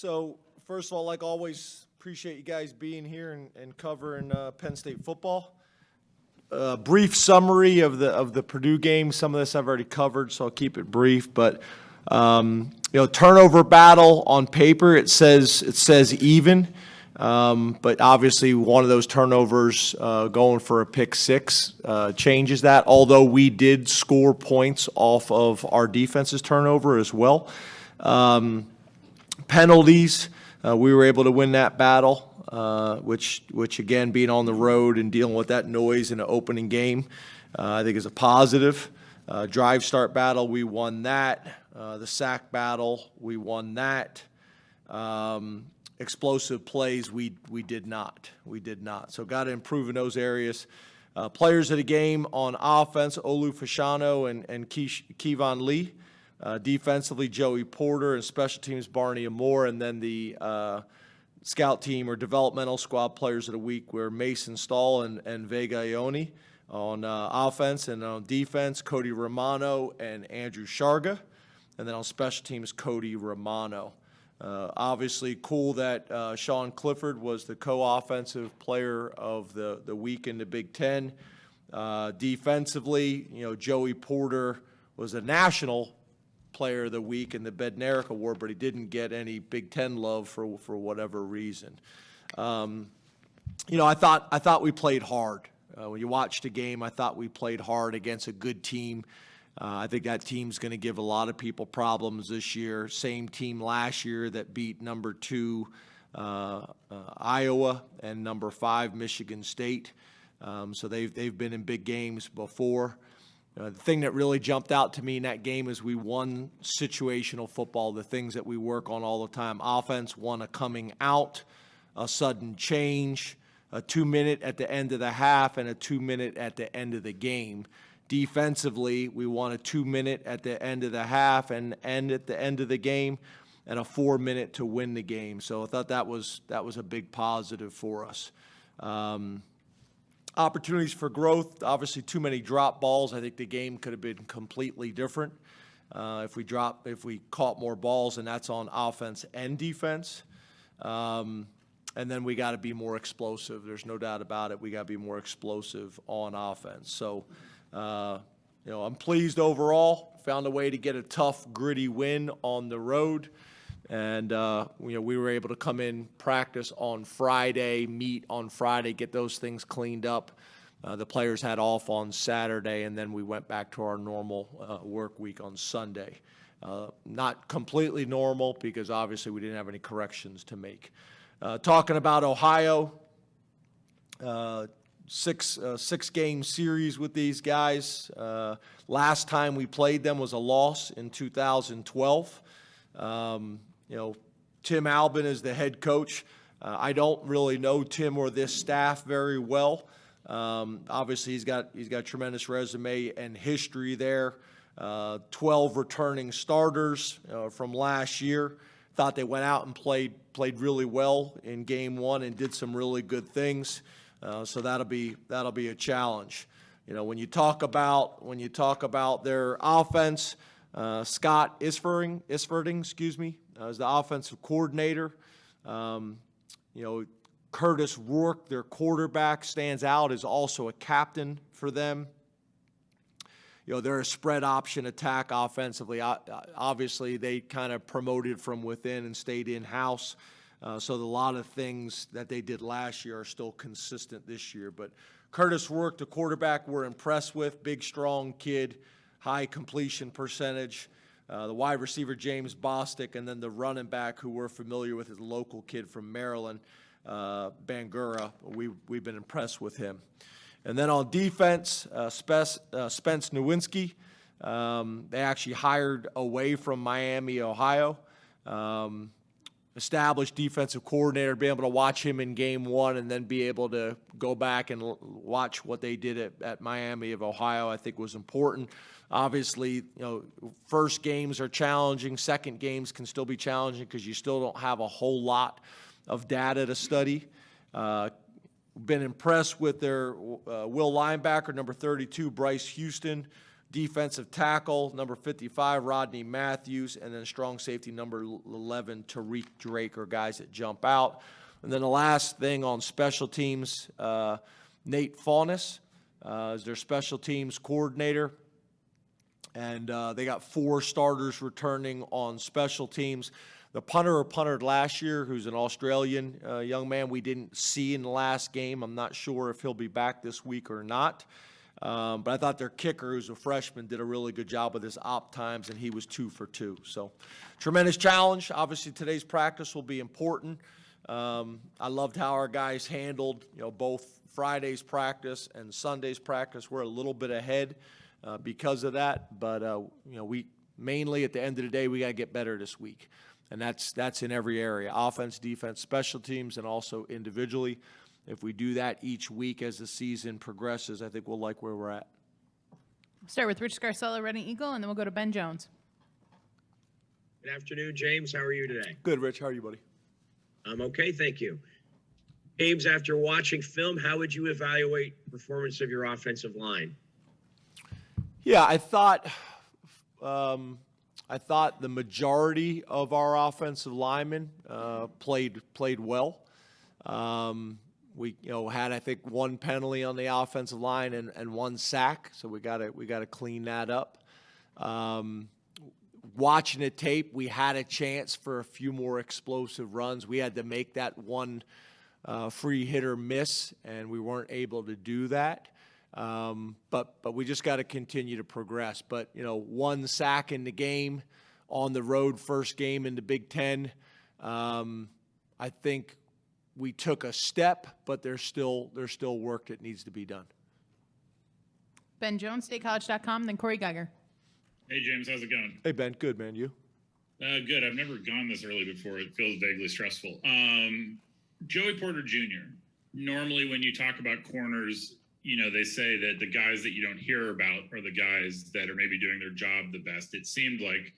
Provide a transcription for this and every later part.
So, first of all, like always, appreciate you guys being here and covering Penn State football. Brief summary of the Purdue game. Some of this I've already covered, so I'll keep it brief. But turnover battle on paper, it says even, but obviously one of those turnovers going for a pick six changes that. Although we did score points off of our defense's turnover as well. Penalties, we were able to win that battle. Which again, being on the road and dealing with that noise in an opening game, I think is a positive. Drive start battle, we won that. The sack battle, we won that. Explosive plays, we did not. We did not. So got to improve in those areas. Players of the game on offense, Olu Fashanu and Kevon Lee. Defensively, Joey Porter, and special teams, Barney Amore, and then the scout team or developmental squad players of the week were Mason Stahl and Vega Ioni on offense, and on defense, Cody Romano and Andrew Sharga, and then on special teams, Cody Romano. Obviously, cool that Sean Clifford was the co-offensive player of the week in the Big Ten. Defensively, Joey Porter was a national player of the week in the Bednarik Award, but he didn't get any Big Ten love for whatever reason. I thought we played hard. When you watched the game, I thought we played hard against a good team. I think that team's going to give a lot of people problems this year. Same team last year that beat number 2 Iowa and number 5 Michigan State. So they've been in big games before. The thing that really jumped out to me in that game is we won situational football, the things that we work on all the time. Offense won a coming out, a sudden change, a 2-minute at the end of the half, and a 2-minute at the end of the game. Defensively, we won a 2-minute at the end of the half and at the end of the game, and a 4-minute to win the game. So I thought that was a big positive for us. Opportunities for growth, obviously too many drop balls. I think the game could have been completely different if we caught more balls, and that's on offense and defense. And then we got to be more explosive. There's no doubt about it. We got to be more explosive on offense. So, I'm pleased overall. Found a way to get a tough, gritty win on the road. And, we were able to come in, practice on Friday, meet on Friday, get those things cleaned up. The players had off on Saturday, and then we went back to our normal work week on Sunday. Not completely normal because obviously we didn't have any corrections to make. Talking about Ohio, six-game series with these guys. Last time we played them was a loss in 2012. Tim Albin is the head coach. I don't really know Tim or this staff very well. Obviously, he's got a tremendous resume and history there. 12 returning starters from last year. Thought they went out and played really well in game 1 and did some really good things. So that'll be a challenge. When you talk about their offense, Scott Isferding, is the offensive coordinator. Curtis Rourke, their quarterback, stands out as also a captain for them. They're a spread option attack offensively. Obviously, they kind of promoted from within and stayed in-house. So a lot of things that they did last year are still consistent this year. But Curtis Rourke, the quarterback, we're impressed with. Big, strong kid, high completion percentage. The wide receiver, James Bostic, and then the running back, who we're familiar with, is a local kid from Maryland, Bangura. We've been impressed with him. And then on defense, Spence Nowinski. They actually hired away from Miami, Ohio. Established defensive coordinator, be able to watch him in game 1 and then be able to go back and watch what they did at Miami of Ohio, I think was important. Obviously, first games are challenging. Second games can still be challenging because you still don't have a whole lot of data to study. Been impressed with their will linebacker, number 32, Bryce Houston. Defensive tackle, number 55, Rodney Matthews, and then strong safety, number 11, Tariq Drake, are guys that jump out. And then the last thing on special teams, Nate Faunis is their special teams coordinator. And they got 4 starters returning on special teams. The punter who punted last year, who's an Australian young man we didn't see in the last game. I'm not sure if he'll be back this week or not. But I thought their kicker, who's a freshman, did a really good job with his op times, and he was 2 for 2. So tremendous challenge. Obviously, today's practice will be important. I loved how our guys handled, both Friday's practice and Sunday's practice. We're a little bit ahead because of that. But, we mainly at the end of the day, we got to get better this week. And that's in every area, offense, defense, special teams, and also individually. If we do that each week as the season progresses, I think we'll like where we're at. Start with Rich Scarcella, Reading Eagle, and then we'll go to Ben Jones. Good afternoon, James. How are you today? Good, Rich. How are you, buddy? I'm okay, thank you. James, after watching film, how would you evaluate the performance of your offensive line? Yeah, I thought the majority of our offensive linemen played well. We had, I think, 1 penalty on the offensive line and 1 sack, so we got to clean that up. Watching the tape, we had a chance for a few more explosive runs. We had to make that 1 free hitter miss, and we weren't able to do that. But we just got to continue to progress. But 1 sack in the game on the road, first game in the Big Ten. I think we took a step, but there's still work that needs to be done. Ben Jones, statecollege.com, then Corey Geiger. Hey, James, how's it going? Hey, Ben. Good, man. You? Good. I've never gone this early before. It feels vaguely stressful. Joey Porter Jr., normally when you talk about corners, they say that the guys that you don't hear about are the guys that are maybe doing their job the best. It seemed like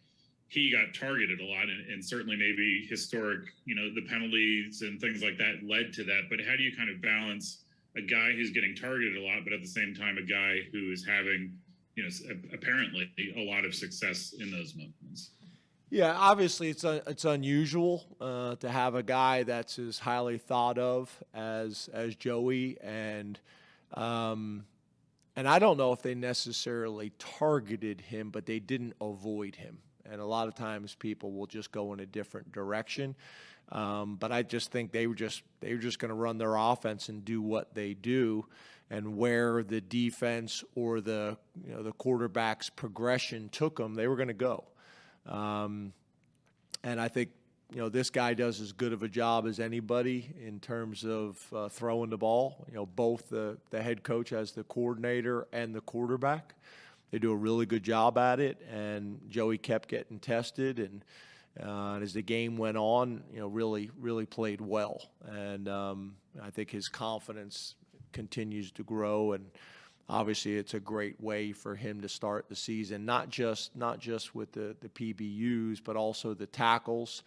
he got targeted a lot, and certainly maybe historic, the penalties and things like that led to that. But how do you kind of balance a guy who's getting targeted a lot, but at the same time, a guy who is having, apparently a lot of success in those moments? Yeah, obviously it's unusual to have a guy that's as highly thought of as Joey, and I don't know if they necessarily targeted him, but they didn't avoid him. And a lot of times people will just go in a different direction. But I just think they were just going to run their offense and do what they do, and where the defense or the quarterback's progression took them, they were going to go. And I think this guy does as good of a job as anybody in terms of throwing the ball. Both the head coach as the coordinator and the quarterback. They do a really good job at it, and Joey kept getting tested, and as the game went on, really played well. And I think his confidence continues to grow, and obviously it's a great way for him to start the season, not just with the PBUs, but also the tackles.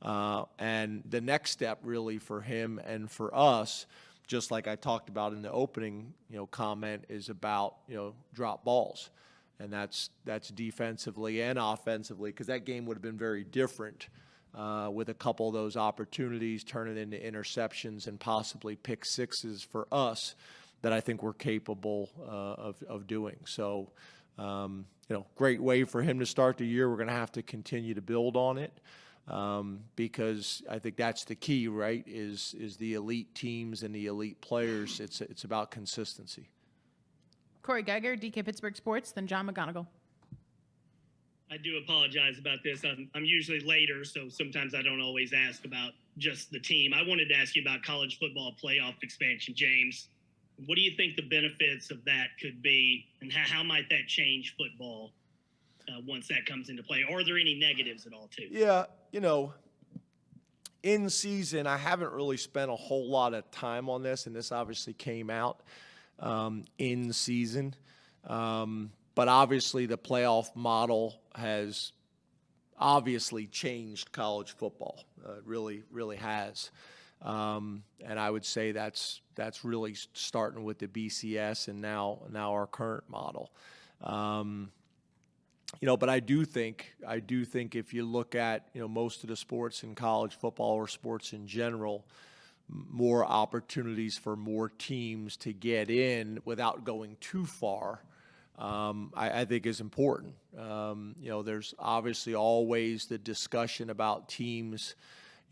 And the next step really for him and for us, just like I talked about in the opening, comment, is about, drop balls. And that's defensively and offensively, because that game would have been very different with a couple of those opportunities turning into interceptions and possibly pick sixes for us that I think we're capable of doing. So, great way for him to start the year. We're going to have to continue to build on it. Because I think that's the key, right, is the elite teams and the elite players. It's about consistency. Corey Geiger, DK Pittsburgh Sports, then John McGonigal. I do apologize about this. I'm usually later, so sometimes I don't always ask about just the team. I wanted to ask you about college football playoff expansion, James. What do you think the benefits of that could be, and how might that change football once that comes into play? Are there any negatives at all, too? Yeah, in season, I haven't really spent a whole lot of time on this, and this obviously came out in season. But obviously the playoff model has obviously changed college football. It really has. And I would say that's really starting with the BCS and now our current model. But I do think if you look at, most of the sports in college football or sports in general, more opportunities for more teams to get in without going too far, I think is important. There's obviously always the discussion about teams,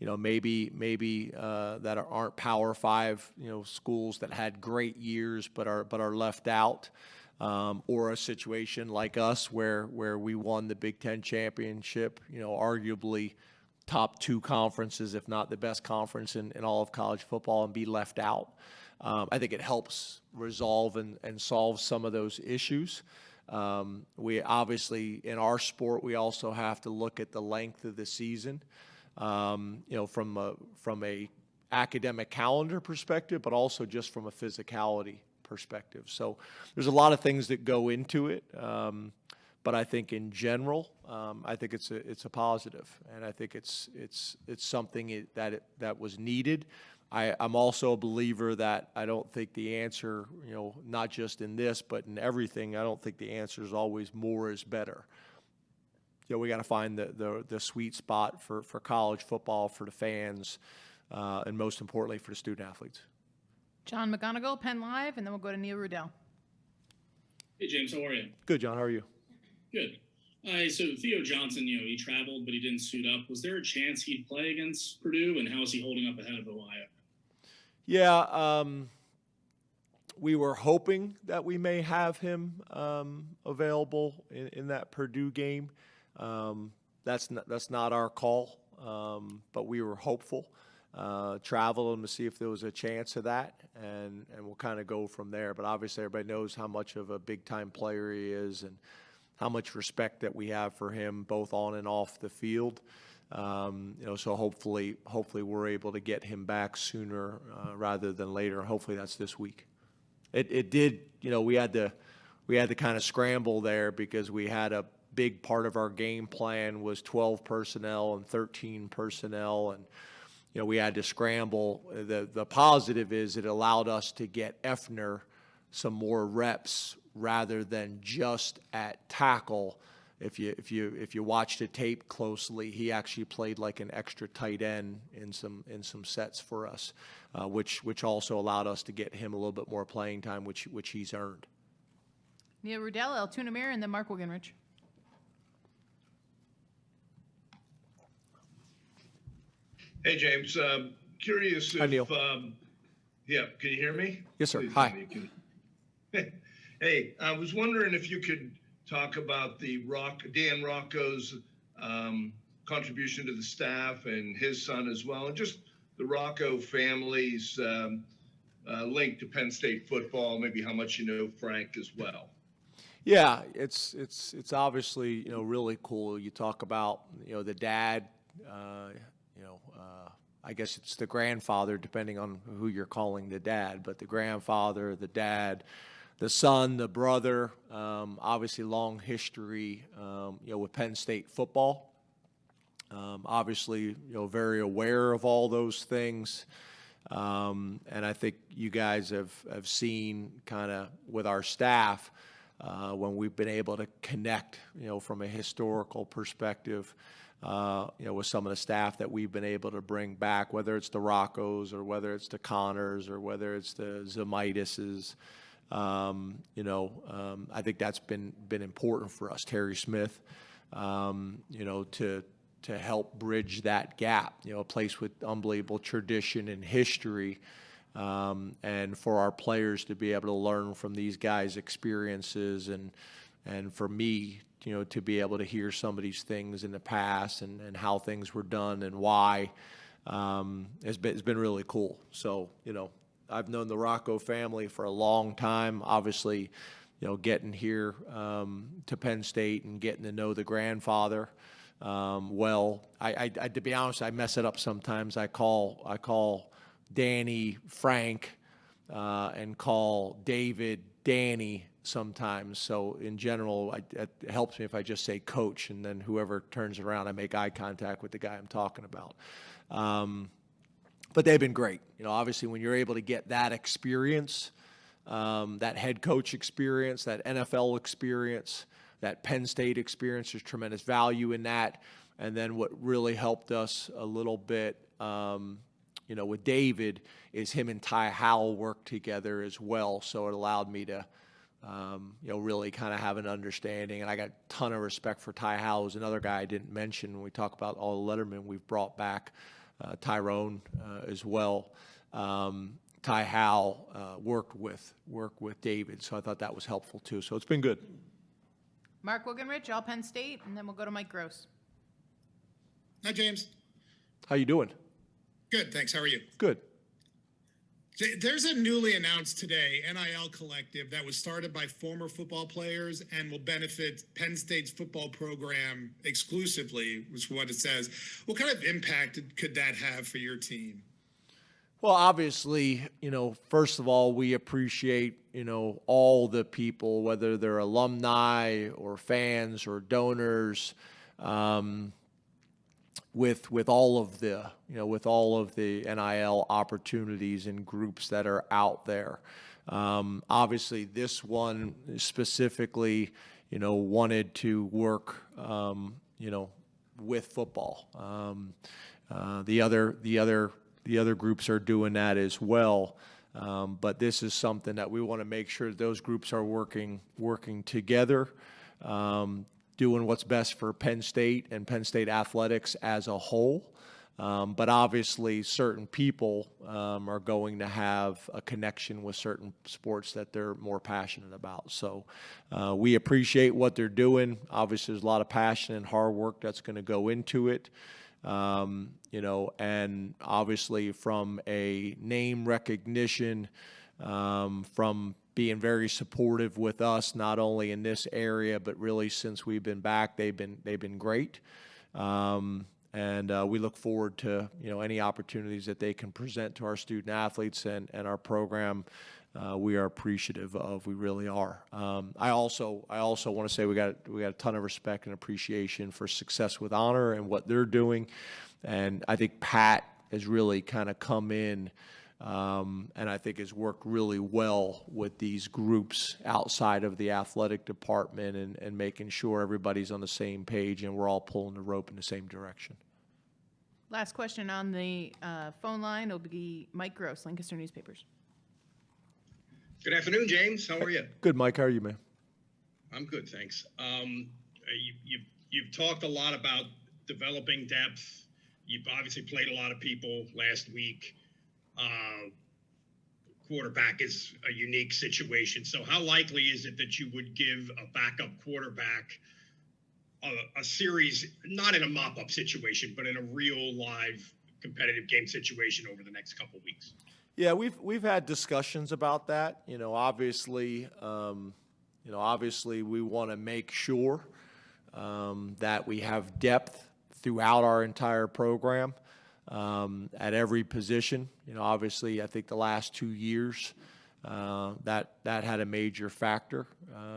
maybe that aren't Power Five, schools that had great years but are left out, or a situation like us where we won the Big Ten championship, arguably top two conferences, if not the best conference in all of college football, and be left out. I think it helps resolve and solve some of those issues. We obviously, in our sport, we also have to look at the length of the season, from a academic calendar perspective, but also just from a physicality perspective. So there's a lot of things that go into it. But I think in general, I think it's a positive, and I think it's something that was needed. I'm also a believer that I don't think the answer, not just in this but in everything, I don't think the answer is always more is better. We got to find the sweet spot for college football, for the fans, and most importantly for the student athletes. John McGonigal, Penn Live, and then we'll go to Neil Rudell. Hey, James, how are you? Good, John. How are you? Good. So Theo Johnson, he traveled, but he didn't suit up. Was there a chance he'd play against Purdue, and how is he holding up ahead of Ohio? Yeah, we were hoping that we may have him available in that Purdue game. That's not our call, but we were hopeful. Traveled him to see if there was a chance of that, and we'll kind of go from there. But obviously, everybody knows how much of a big-time player he is and how much respect that we have for him, both on and off the field. So hopefully we're able to get him back sooner rather than later. Hopefully that's this week. It did, we had to kind of scramble there because we had a big part of our game plan was 12 personnel and 13 personnel, and we had to scramble. The positive is it allowed us to get Effner some more reps rather than just at tackle. If you watch the tape closely, he actually played like an extra tight end in some sets for us, which also allowed us to get him a little bit more playing time, which he's earned. Neil Rudell, El Tunamir, and then Mark Wigenrich. Hey, James. Curious if... Hi, Neil. Yeah, can you hear me? Yes, sir. Please, Hi. Hey, I was wondering if you could talk about Dan Rocco's contribution to the staff and his son as well, and just the Rocco family's link to Penn State football, maybe how much you know Frank as well. Yeah, it's obviously really cool. You talk about the dad, I guess it's the grandfather depending on who you're calling the dad, but the grandfather, the dad, the son, the brother. Obviously, long history, with Penn State football. Obviously, very aware of all those things. And I think you guys have seen kind of with our staff when we've been able to connect, from a historical perspective, with some of the staff that we've been able to bring back, whether it's the Roccos or whether it's the Connors or whether it's the Zemitises. I think that's been important for us, Terry Smith, to help bridge that gap, a place with unbelievable tradition and history, and for our players to be able to learn from these guys' experiences, and for me, to be able to hear some of these things in the past and how things were done and why, has been really cool. So, I've known the Rocco family for a long time. Obviously, getting here to Penn State and getting to know the grandfather well. I to be honest, I mess it up sometimes. I call Danny Frank and call David Danny sometimes. So in general, it helps me if I just say coach, and then whoever turns around, I make eye contact with the guy I'm talking about. But they've been great. Obviously, when you're able to get that experience, that head coach experience, that NFL experience, that Penn State experience. There's tremendous value in that. And then what really helped us a little bit, with David, is him and Ty Howell work together as well. So it allowed me to, really kind of have an understanding. And I got a ton of respect for Ty Howell, who's another guy I didn't mention when we talk about all the Letterman we've brought back, Tyrone as well. Ty Howell worked with David, so I thought that was helpful too. So it's been good. Mark Wogenrich, all Penn State, and then we'll go to Mike Gross. Hi, James. How you doing? Good, thanks. How are you? Good. There's a newly announced today NIL collective that was started by former football players and will benefit Penn State's football program exclusively, which is what it says. What kind of impact could that have for your team? Well, obviously, first of all, we appreciate, all the people, whether they're alumni or fans or donors, with all of the NIL opportunities and groups that are out there. Obviously, this one specifically, wanted to work, with football. The other groups are doing that as well. But this is something that we want to make sure those groups are working together, doing what's best for Penn State and Penn State athletics as a whole. But obviously, certain people are going to have a connection with certain sports that they're more passionate about. So we appreciate what they're doing. Obviously, there's a lot of passion and hard work that's going to go into it. And obviously from a name recognition, from being very supportive with us, not only in this area, but really since we've been back, they've been great. And we look forward to, any opportunities that they can present to our student athletes and our program. We are appreciative of. We really are. I also want to say we got a ton of respect and appreciation for Success with Honor and what they're doing, and I think Pat has really kind of come in, and I think has worked really well with these groups outside of the athletic department and making sure everybody's on the same page and we're all pulling the rope in the same direction. Last question on the phone line will be Mike Gross, Lancaster Newspapers. Good afternoon, James. How are you? Good, Mike. How are you, man? I'm good, thanks. You've talked a lot about developing depth. You've obviously played a lot of people last week. Quarterback is a unique situation. So how likely is it that you would give a backup quarterback a series, not in a mop-up situation, but in a real live competitive game situation over the next couple of weeks? Yeah, we've had discussions about that. Obviously, we want to make sure that we have depth throughout our entire program at every position. Obviously, I think the last 2 years that had a major factor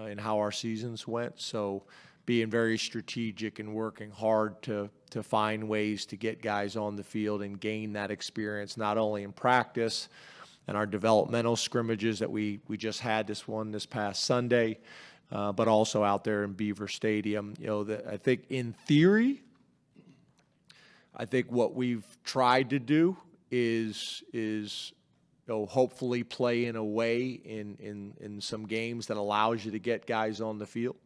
in how our seasons went. So, being very strategic and working hard to find ways to get guys on the field and gain that experience, not only in practice and our developmental scrimmages that we just had this past Sunday, but also out there in Beaver Stadium. I think in theory, I think what we've tried to do is hopefully play in a way in some games that allows you to get guys on the field.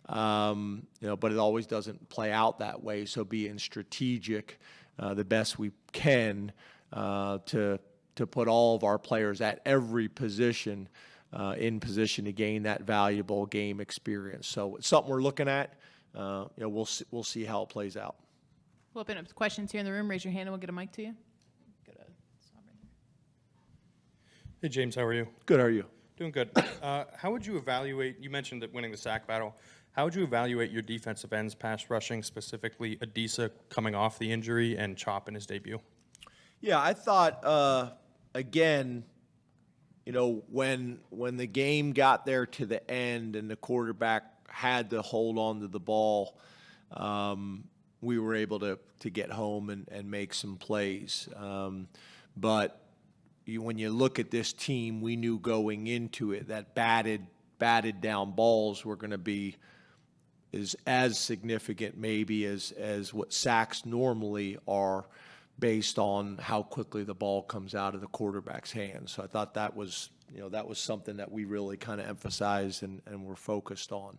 But it always doesn't play out that way. So being strategic, the best we can, to put all of our players at every position in position to gain that valuable game experience. So it's something we're looking at. We'll see how it plays out. We'll open up to questions here in the room. Raise your hand and we'll get a mic to you. Hey, James, how are you? Good, how are you? Doing good. How would you evaluate, you mentioned that winning the sack battle, how would you evaluate your defensive ends pass rushing, specifically Adisa coming off the injury and Chop in his debut? Yeah, I thought, again, when the game got there to the end and the quarterback had to hold on to the ball, we were able to get home and make some plays. But when you look at this team, we knew going into it that batted down balls were going to be is as significant maybe as what sacks normally are, based on how quickly the ball comes out of the quarterback's hands. So I thought that was something that we really kind of emphasized and were focused on.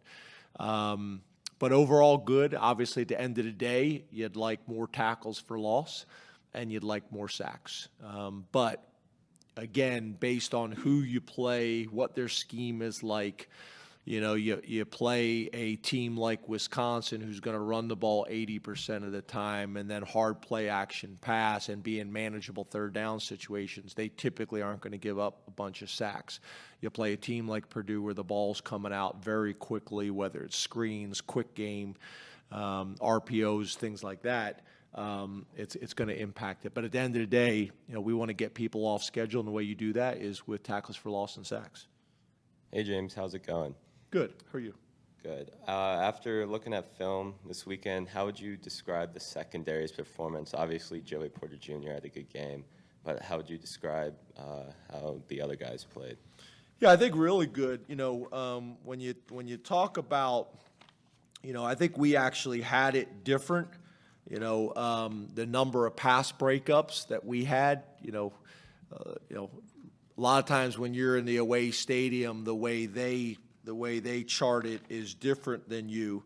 But overall good. Obviously, at the end of the day, you'd like more tackles for loss and you'd like more sacks. But again, based on who you play, what their scheme is like, you play a team like Wisconsin who's going to run the ball 80% of the time and then hard play action pass and be in manageable third down situations. They typically aren't going to give up a bunch of sacks. You play a team like Purdue where the ball's coming out very quickly, whether it's screens, quick game, RPOs, things like that. It's going to impact it. But at the end of the day, we want to get people off schedule, and the way you do that is with tackles for loss and sacks. Hey, James, how's it going? Good. How are you? Good. After looking at film this weekend, how would you describe the secondary's performance? Obviously, Joey Porter Jr. had a good game, but how would you describe how the other guys played? Yeah, I think really good. When you talk about, I think we actually had it different. The number of pass breakups that we had. A lot of times when you're in the away stadium, the way they chart it is different than you,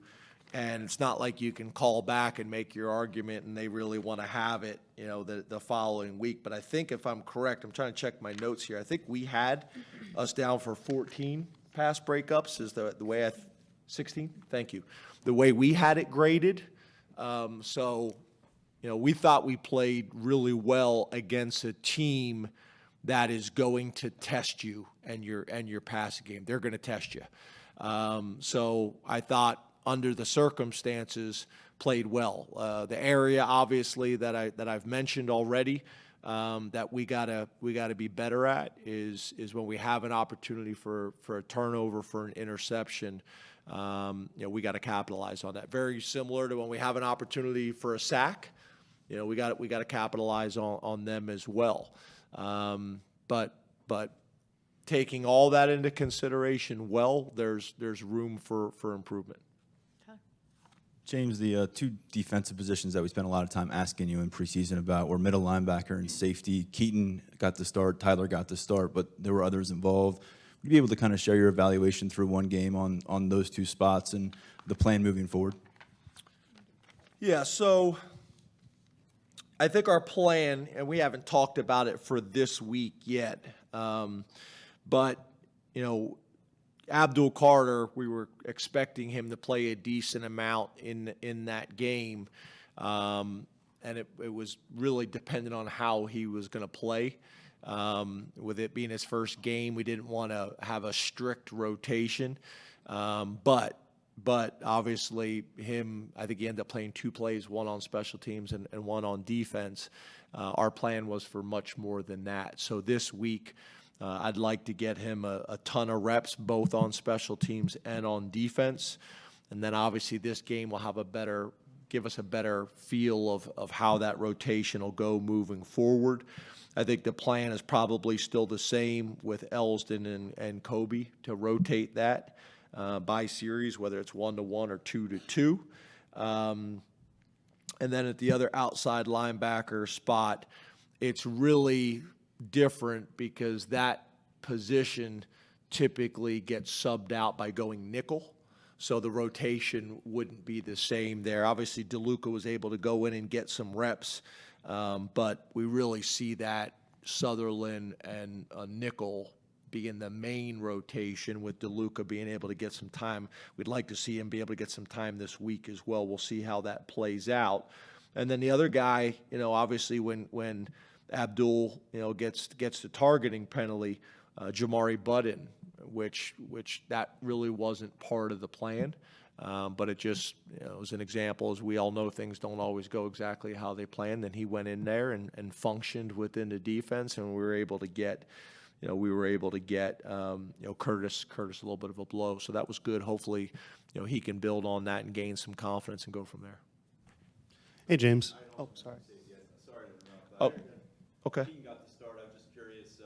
and it's not like you can call back and make your argument and they really want to have it, the following week. But I think if I'm correct, I'm trying to check my notes here. I think we had us down for 14 pass breakups is the way 16? Thank you. The way we had it graded. So we thought we played really well against a team that is going to test you and your passing game. They're going to test you. So I thought under the circumstances played well. The area obviously that I've mentioned already that we gotta be better at is when we have an opportunity for a turnover, for an interception. We got to capitalize on that. Very similar to when we have an opportunity for a sack. We got to capitalize on them as well. But taking all that into consideration, there's room for improvement. James, the two defensive positions that we spent a lot of time asking you in preseason about were middle linebacker and safety. Keaton got the start, Tyler got the start, but there were others involved. Would you be able to kind of share your evaluation through one game on those two spots and the plan moving forward? Yeah, so I think our plan, and we haven't talked about it for this week yet, but, Abdul Carter, we were expecting him to play a decent amount in that game, and it was really dependent on how he was going to play. With it being his first game, we didn't want to have a strict rotation, but obviously I think he ended up playing two plays, one on special teams and one on defense. Our plan was for much more than that. So this week, I'd like to get him a ton of reps, both on special teams and on defense. And then obviously this game will give us a better feel of how that rotation will go moving forward. I think the plan is probably still the same with Elston and Kobe to rotate that by series, whether it's 1-to-1 or 2-to-2. And then at the other outside linebacker spot, it's really different because that position typically gets subbed out by going nickel. So the rotation wouldn't be the same there. Obviously, DeLuca was able to go in and get some reps, but we really see that Sutherland and nickel being the main rotation, with DeLuca being able to get some time. We'd like to see him be able to get some time this week as well. We'll see how that plays out. And then the other guy, obviously when Abdul, gets the targeting penalty, Jamari Budden, which that really wasn't part of the plan, but it just was an example. As we all know, things don't always go exactly how they planned. Then he went in there and functioned within the defense, and we were able to get Curtis a little bit of a blow. So that was good. Hopefully, he can build on that and gain some confidence and go from there. Hey, James. Oh, sorry. Oh, okay. Keaton got the start. I'm just curious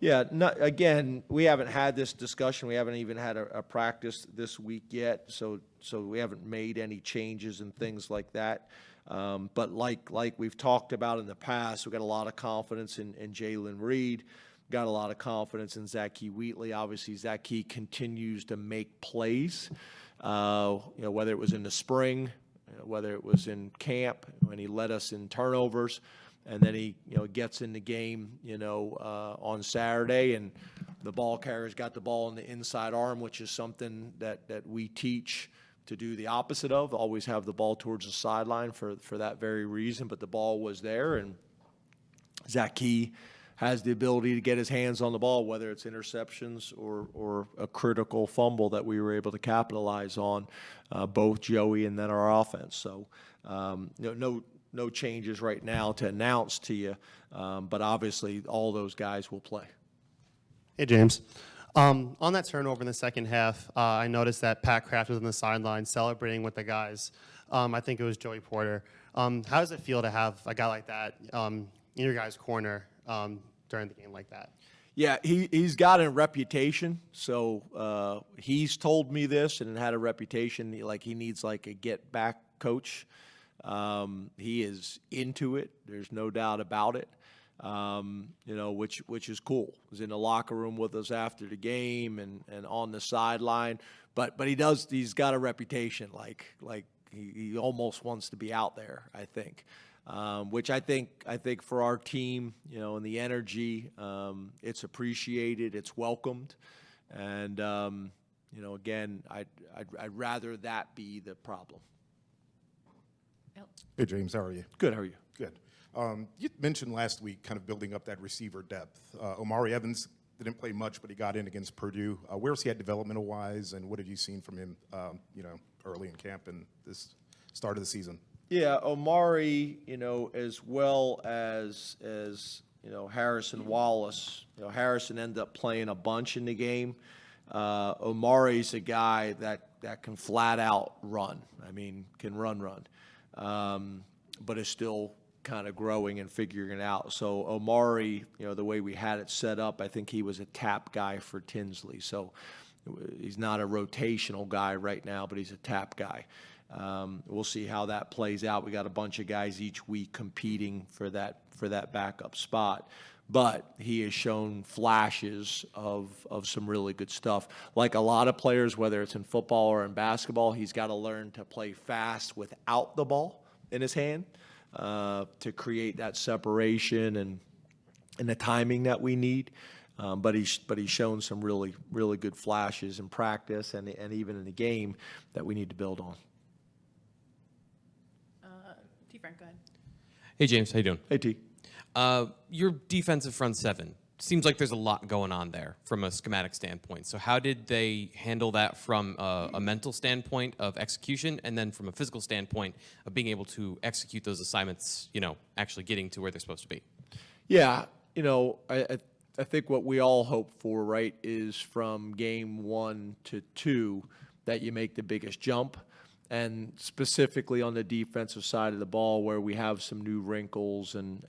Yeah, again, we haven't had this discussion. We haven't even had a practice this week yet, so we haven't made any changes and things like that. But like we've talked about in the past, we've got a lot of confidence in Jalen Reed, got a lot of confidence in Zachy Wheatley. Obviously, Zachy continues to make plays, whether it was in the spring, whether it was in camp, when he led us in turnovers. And then he, gets in the game, on Saturday, and the ball carrier's got the ball in the inside arm, which is something that we teach to do the opposite of. Always have the ball towards the sideline for that very reason. But the ball was there, and Zachy has the ability to get his hands on the ball, whether it's interceptions or a critical fumble that we were able to capitalize on, both Joey and then our offense. So, no changes right now to announce to you, but obviously all those guys will play. Hey, James. On that turnover in the second half, I noticed that Pat Kraft was on the sideline celebrating with the guys. I think it was Joey Porter. How does it feel to have a guy like that in your guys' corner during the game like that? Yeah, he's got a reputation. So he's told me this and had a reputation like he needs like a get-back coach. He is into it. There's no doubt about it. Which is cool. He's in the locker room with us after the game and on the sideline. But he's got a reputation like he almost wants to be out there, I think. Which I think for our team, and the energy, it's appreciated, it's welcomed. And again, I'd rather that be the problem. Hey, James, how are you? Good, how are you? Good. You mentioned last week kind of building up that receiver depth. Omari Evans didn't play much, but he got in against Purdue. Where's he at developmental-wise, and what have you seen from him, early in camp and this start of the season? Yeah, Omari, as well as Harrison Wallace. Harrison ended up playing a bunch in the game. Omari's a guy that can flat out run. I mean, can run. But is still kind of growing and figuring it out. So Omari, the way we had it set up, I think he was a tap guy for Tinsley. So he's not a rotational guy right now, but he's a tap guy. We'll see how that plays out. We got a bunch of guys each week competing for that backup spot. But he has shown flashes of some really good stuff. Like a lot of players, whether it's in football or in basketball, he's got to learn to play fast without the ball in his hand to create that separation and the timing that we need. But he's shown some really, really good flashes in practice and even in the game that we need to build on. T. Frank, go ahead. Hey, James, how you doing? Hey, T. Your defensive front seven, seems like there's a lot going on there from a schematic standpoint. So how did they handle that from a mental standpoint of execution and then from a physical standpoint of being able to execute those assignments, actually getting to where they're supposed to be? Yeah, I think what we all hope for, right, is from game 1 to 2 that you make the biggest jump. And specifically on the defensive side of the ball, where we have some new wrinkles and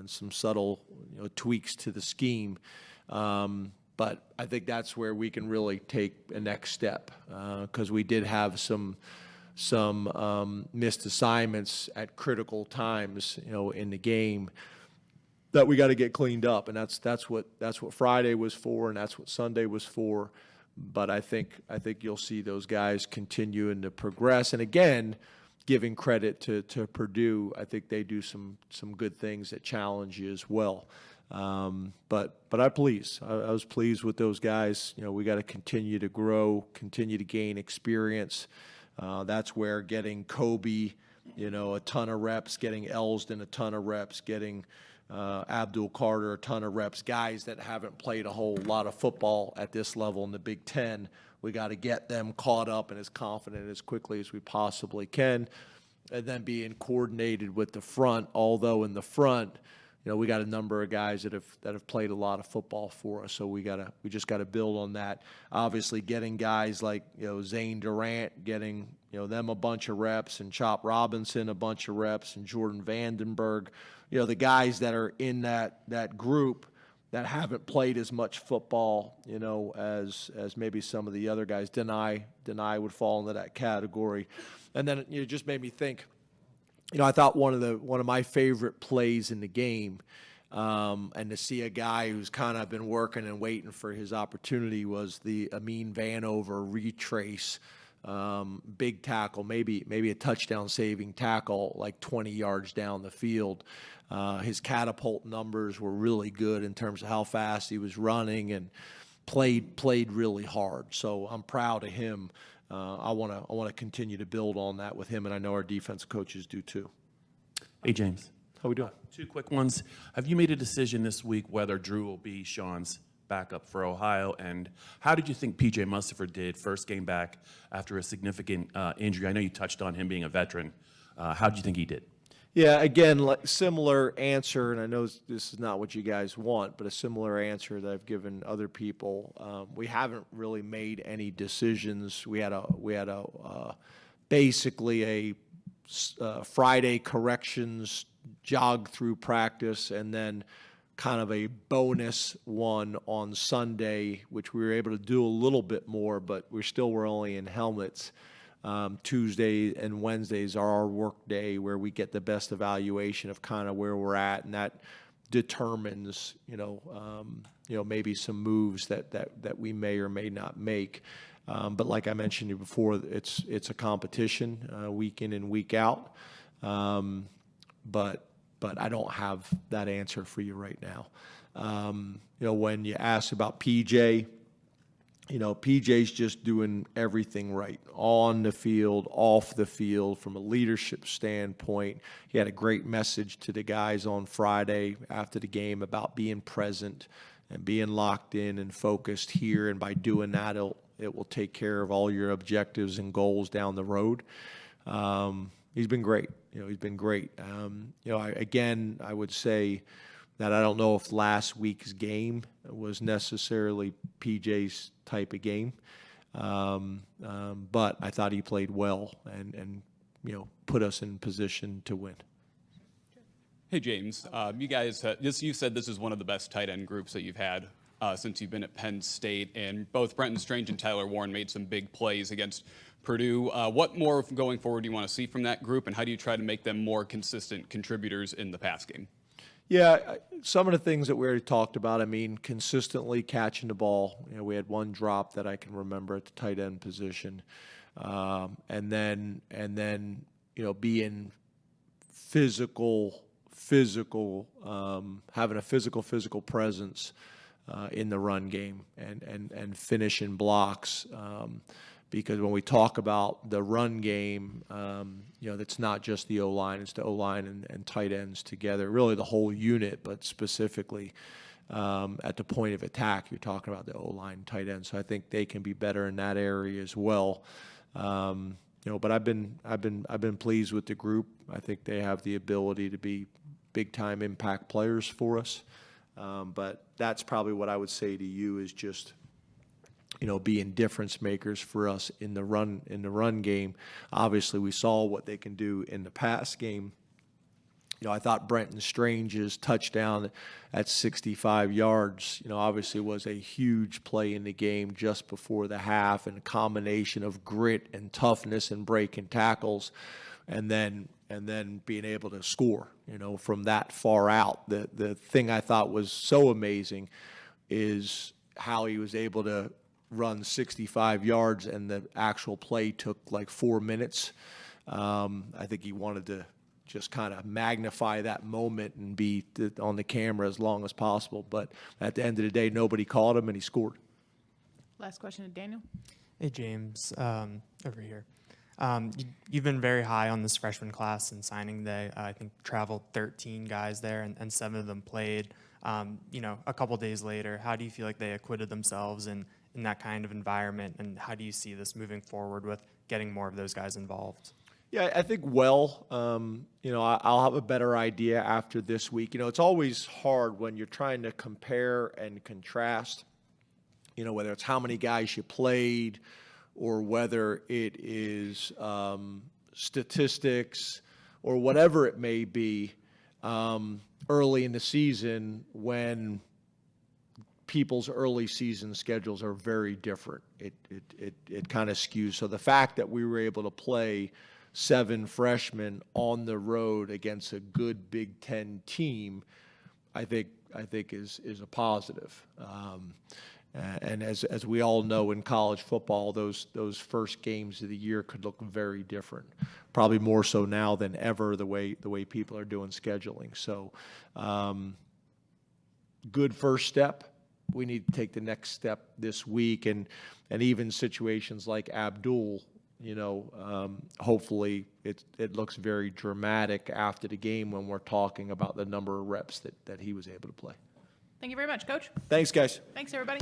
some subtle tweaks to the scheme. But I think that's where we can really take a next step because we did have some missed assignments at critical times, in the game that we got to get cleaned up, and that's what Friday was for, and that's what Sunday was for. But I think you'll see those guys continuing to progress. And again, giving credit to Purdue, I think they do some good things that challenge you as well. But I was pleased with those guys. We got to continue to grow, continue to gain experience. That's where getting Kobe, a ton of reps, getting Elsdon a ton of reps, getting Abdul Carter a ton of reps, guys that haven't played a whole lot of football at this level in the Big Ten. We got to get them caught up and as confident as quickly as we possibly can, and then being coordinated with the front. Although in the front, we got a number of guys that have played a lot of football for us, so we just got to build on that. Obviously, getting guys like Zane Durant, getting them a bunch of reps, and Chop Robinson a bunch of reps, and Jordan Vandenberg. The guys that are in that group that haven't played as much football, you know, as maybe some of the other guys. Nittany would fall into that category. And then it just made me think, you know, I thought one of my favorite plays in the game, and to see a guy who's kind of been working and waiting for his opportunity, was the Amin Vanover retrace. Big tackle, maybe a touchdown saving tackle, like 20 yards down the field. His catapult numbers were really good in terms of how fast he was running, and played really hard. So I'm proud of him. I want to continue to build on that with him, and I know our defensive coaches do too. Hey, James. How we doing? Two quick ones. Have you made a decision this week whether Drew will be Sean's backup for Ohio? And how did you think P.J. Mustipher did first game back after a significant injury? I know you touched on him being a veteran. How did you think he did? Yeah, again, similar answer, and I know this is not what you guys want, but a similar answer that I've given other people. We haven't really made any decisions. We had basically a Friday corrections jog through practice, and then kind of a bonus one on Sunday, which we were able to do a little bit more, but we still were only in helmets. Tuesday and Wednesdays are our work day where we get the best evaluation of kind of where we're at, and that determines, maybe some moves that we may or may not make. But like I mentioned to you before, it's a competition week in and week out. But I don't have that answer for you right now. When you ask about PJ, PJ's just doing everything right on the field, off the field, from a leadership standpoint. He had a great message to the guys on Friday after the game about being present and being locked in and focused here. And by doing that, it will take care of all your objectives and goals down the road. He's been great. He's been great. I would say that I don't know if last week's game was necessarily PJ's type of game, but I thought he played well and put us in position to win. Hey, James, you guys, you said this is one of the best tight end groups that you've had since you've been at Penn State, and both Brenton Strange and Tyler Warren made some big plays against Purdue. What more going forward do you want to see from that group, and how do you try to make them more consistent contributors in the pass game? Yeah, some of the things that we already talked about. I mean, consistently catching the ball. We had one drop that I can remember at the tight end position, and then being physical, having a physical presence in the run game and finishing blocks. Because when we talk about the run game, that's not just the O-line, it's the O-line and tight ends together, really the whole unit, but specifically at the point of attack, you're talking about the O-line, tight ends. So I think they can be better in that area as well. But I've been pleased with the group. I think they have the ability to be big-time impact players for us. But that's probably what I would say to you is just being difference makers for us in the run game. Obviously, we saw what they can do in the pass game. I thought Brenton Strange's touchdown at 65 yards, obviously was a huge play in the game just before the half, and a combination of grit and toughness and breaking tackles, and then being able to score, from that far out. The thing I thought was so amazing is how he was able to run 65 yards and the actual play took like 4 minutes. I think he wanted to just kind of magnify that moment and be on the camera as long as possible. But at the end of the day, nobody caught him and he scored. Last question to Daniel. Hey, James, over here. You've been very high on this freshman class in signing day. I think traveled 13 guys there and 7 of them played. A couple days later, how do you feel like they acquitted themselves in that kind of environment, and how do you see this moving forward with getting more of those guys involved? Yeah, I think I'll have a better idea after this week. It's always hard when you're trying to compare and contrast, whether it's how many guys you played or whether it is statistics or whatever it may be early in the season when people's early season schedules are very different. It kind of skews. So the fact that we were able to play 7 freshmen on the road against a good Big Ten team, I think is a positive. And as we all know in college football, those first games of the year could look very different. Probably more so now than ever, the way people are doing scheduling. So, good first step. We need to take the next step this week, and even situations like Abdul, hopefully it looks very dramatic after the game when we're talking about the number of reps that he was able to play. Thank you very much, Coach. Thanks, guys. Thanks, everybody.